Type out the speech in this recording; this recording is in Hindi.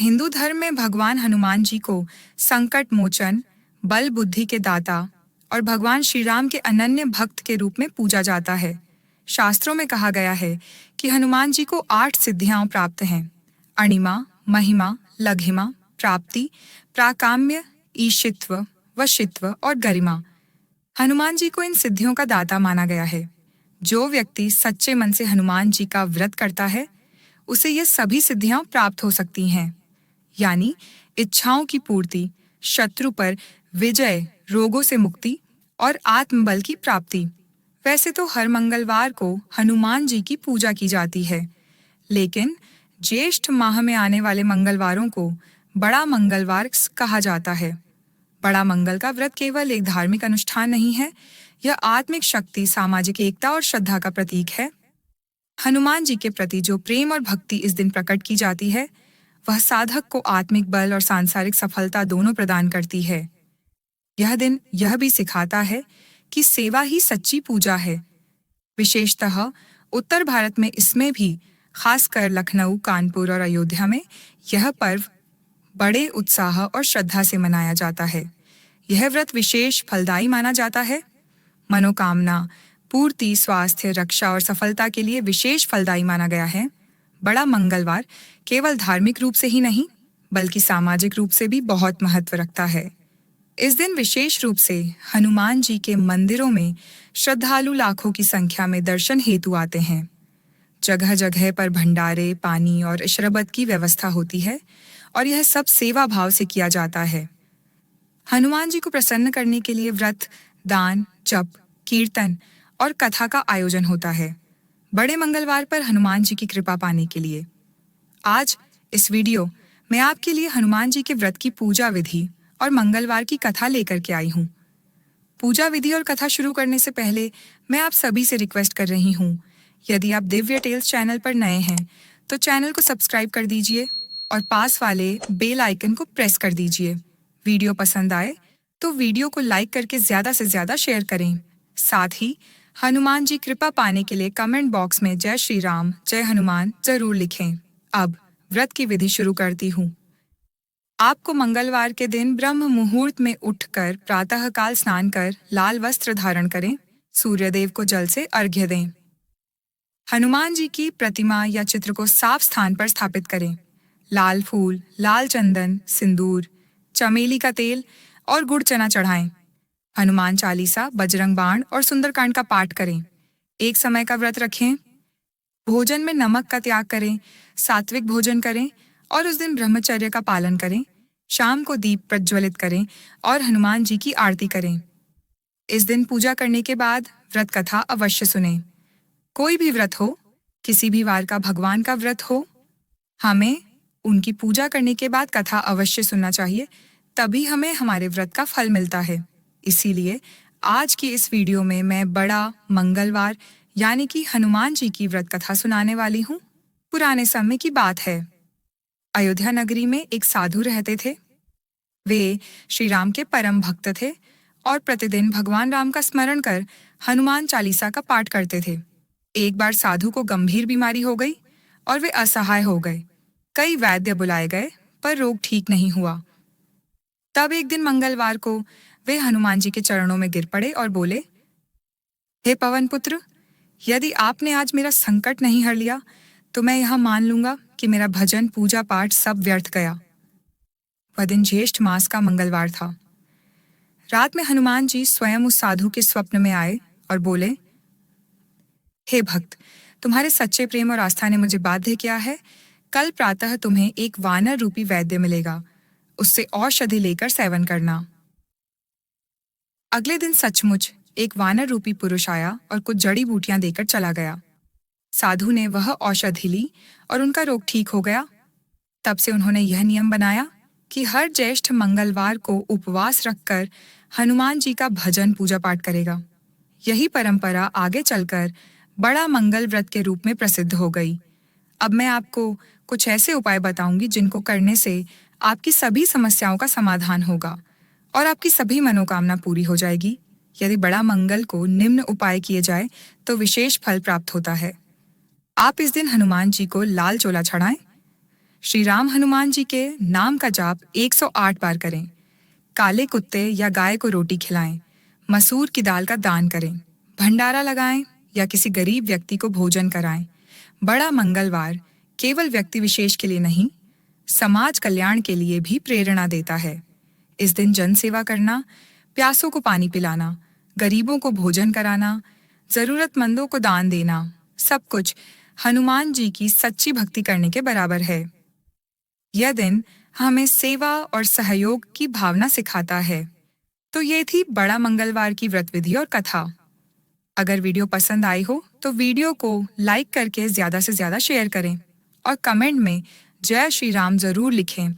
हिंदू धर्म में भगवान हनुमान जी को संकट मोचन, बल बुद्धि के दाता और भगवान श्री राम के अनन्य भक्त के रूप में पूजा जाता है। शास्त्रों में कहा गया है कि हनुमान जी को 8 सिद्धियां प्राप्त हैं: अणिमा, महिमा, लघिमा, प्राप्ति, प्राकाम्य, ईशित्व, वशित्व और गरिमा। हनुमान जी को इन सिद्धियों का दाता माना गया है। जो व्यक्ति सच्चे मन से हनुमान जी का व्रत करता है, उसे ये सभी सिद्धियां प्राप्त हो सकती हैं, यानी इच्छाओं की पूर्ति, शत्रु पर विजय, रोगों से मुक्ति और आत्मबल की प्राप्ति। वैसे तो हर मंगलवार को हनुमान जी की पूजा की जाती है, लेकिन ज्येष्ठ माह में आने वाले मंगलवारों को बड़ा मंगलवार कहा जाता है। बड़ा मंगल का व्रत केवल एक धार्मिक अनुष्ठान नहीं है, यह आत्मिक शक्ति, सामाजिक एकता और श्रद्धा का प्रतीक है। हनुमान जी के प्रति जो प्रेम और भक्ति इस दिन प्रकट की जाती है, वह साधक को आत्मिक बल और सांसारिक सफलता दोनों प्रदान करती है। यह दिन यह भी सिखाता है कि सेवा ही सच्ची पूजा है। विशेषतः उत्तर भारत में इसमें भी, खासकर लखनऊ, कानपुर और अयोध्या में, यह पर्व बड़े उत्साह और श्रद्धा से मनाया जाता है। यह व्रत विशेष फलदायी माना जाता है। मनोकामना पूर्ति, स्वास्थ्य, रक्षा और सफलता के लिए विशेष फलदायी माना गया है। बड़ा मंगलवार केवल धार्मिक रूप से ही नहीं, बल्कि सामाजिक रूप से भी बहुत महत्व रखता है। इस दिन विशेष रूप से हनुमान जी के मंदिरों में श्रद्धालु लाखों की संख्या में दर्शन हेतु आते हैं। जगह जगह पर भंडारे, पानी और शरबत की व्यवस्था होती है और यह सब सेवा भाव से किया जाता है। हनुमान जी को प्रसन्न करने के लिए व्रत, दान, जप, कीर्तन और कथा का आयोजन होता है, बड़े मंगलवार पर हनुमान जी की कृपा पाने के लिए। आज इस वीडियो में आपके लिए हनुमान जी के व्रत की पूजा विधि और मंगलवार की कथा लेकर के आई हूँ। पूजा विधि और कथा शुरू करने से पहले मैं आप सभी से रिक्वेस्ट कर रही हूँ, यदि आप दिव्य टेल्स चैनल पर नए हैं तो चैनल को सब्सक्राइब कर दीजिए और पास वाले बेल आइकन को प्रेस कर दीजिए। वीडियो पसंद आए तो वीडियो को लाइक करके ज़्यादा से ज़्यादा शेयर करें। साथ ही हनुमान जी कृपा पाने के लिए कमेंट बॉक्स में जय श्री राम, जय हनुमान जरूर लिखें। अब व्रत की विधि शुरू करती हूँ। आपको मंगलवार के दिन ब्रह्म मुहूर्त में उठकर प्रातःकाल स्नान कर लाल वस्त्र धारण करें, सूर्यदेव को जल से अर्घ्य दें। हनुमान जी की प्रतिमा या चित्र को साफ स्थान पर स्थापित करें। लाल फूल, लाल चंदन, सिंदूर, चमेली का तेल और गुड़ चना चढ़ाएं। हनुमान चालीसा, बजरंग बाण और सुंदरकांड का पाठ करें। एक समय का व्रत रखें। भोजन में नमक का त्याग करें, सात्विक भोजन करें और उस दिन ब्रह्मचर्य का पालन करें। शाम को दीप प्रज्वलित करें और हनुमान जी की आरती करें। इस दिन पूजा करने के बाद व्रत कथा अवश्य सुनें। कोई भी व्रत हो, किसी भी वार का भगवान का व्रत हो, हमें उनकी पूजा करने के बाद कथा अवश्य सुनना चाहिए, तभी हमें हमारे व्रत का फल मिलता है। इसीलिए आज की इस वीडियो में मैं बड़ा मंगलवार यानी कि हनुमान जी की व्रत कथा सुनाने वाली हूँ। पुराने समय की बात है। अयोध्या नगरी में एक साधु रहते थे। वे श्री राम के परम भक्त थे और प्रतिदिन भगवान राम का स्मरण कर हनुमान चालीसा का पाठ करते थे। एक बार साधु को गंभीर बीमारी हो गई और वे असहाय हो गए। कई वैद्य बुलाए गए पर रोग ठीक नहीं हुआ। तब एक दिन मंगलवार को वे हनुमान जी के चरणों में गिर पड़े और बोले, हे पवन पुत्र, यदि आपने आज मेरा संकट नहीं हर लिया तो मैं यह मान लूंगा कि मेरा भजन, पूजा पाठ सब व्यर्थ गया। वह दिन ज्येष्ठ मास का मंगलवार था। रात में हनुमान जी स्वयं उस साधु के स्वप्न में आए और बोले, हे भक्त, तुम्हारे सच्चे प्रेम और आस्था ने मुझे बाध्य किया है। कल प्रातः तुम्हें एक वानर रूपी वैद्य मिलेगा, उससे औषधि लेकर सेवन करना। अगले दिन सचमुच एक वानर रूपी पुरुष आया और कुछ जड़ी बूटियां देकर चला गया। साधु ने वह औषधि ली और उनका रोग ठीक हो गया। तब से उन्होंने यह नियम बनाया कि हर ज्येष्ठ मंगलवार को उपवास रखकर हनुमान जी का भजन, पूजा पाठ करेगा। यही परंपरा आगे चलकर बड़ा मंगल व्रत के रूप में प्रसिद्ध हो गई। अब मैं आपको कुछ ऐसे उपाय बताऊंगी जिनको करने से आपकी सभी समस्याओं का समाधान होगा और आपकी सभी मनोकामना पूरी हो जाएगी। यदि बड़ा मंगल को निम्न उपाय किए जाए तो विशेष फल प्राप्त होता है। आप इस दिन हनुमान जी को लाल चोला चढ़ाएं। श्री राम हनुमान जी के नाम का जाप 108 बार करें। काले कुत्ते या गाय को रोटी खिलाएं। मसूर की दाल का दान करें। भंडारा लगाएं या किसी गरीब व्यक्ति को भोजन कराएं। बड़ा मंगलवार केवल व्यक्ति विशेष के लिए नहीं, समाज कल्याण के लिए भी प्रेरणा देता है। इस दिन जन सेवा करना, प्यासों को पानी पिलाना, गरीबों को भोजन कराना, जरूरतमंदों को दान देना, सब कुछ हनुमान जी की सच्ची भक्ति करने के बराबर है। यह दिन हमें सेवा और सहयोग की भावना सिखाता है। तो ये थी बड़ा मंगलवार की व्रत विधि और कथा। अगर वीडियो पसंद आई हो तो वीडियो को लाइक करके ज्यादा से ज्यादा शेयर करें और कमेंट में जय श्री राम जरूर लिखें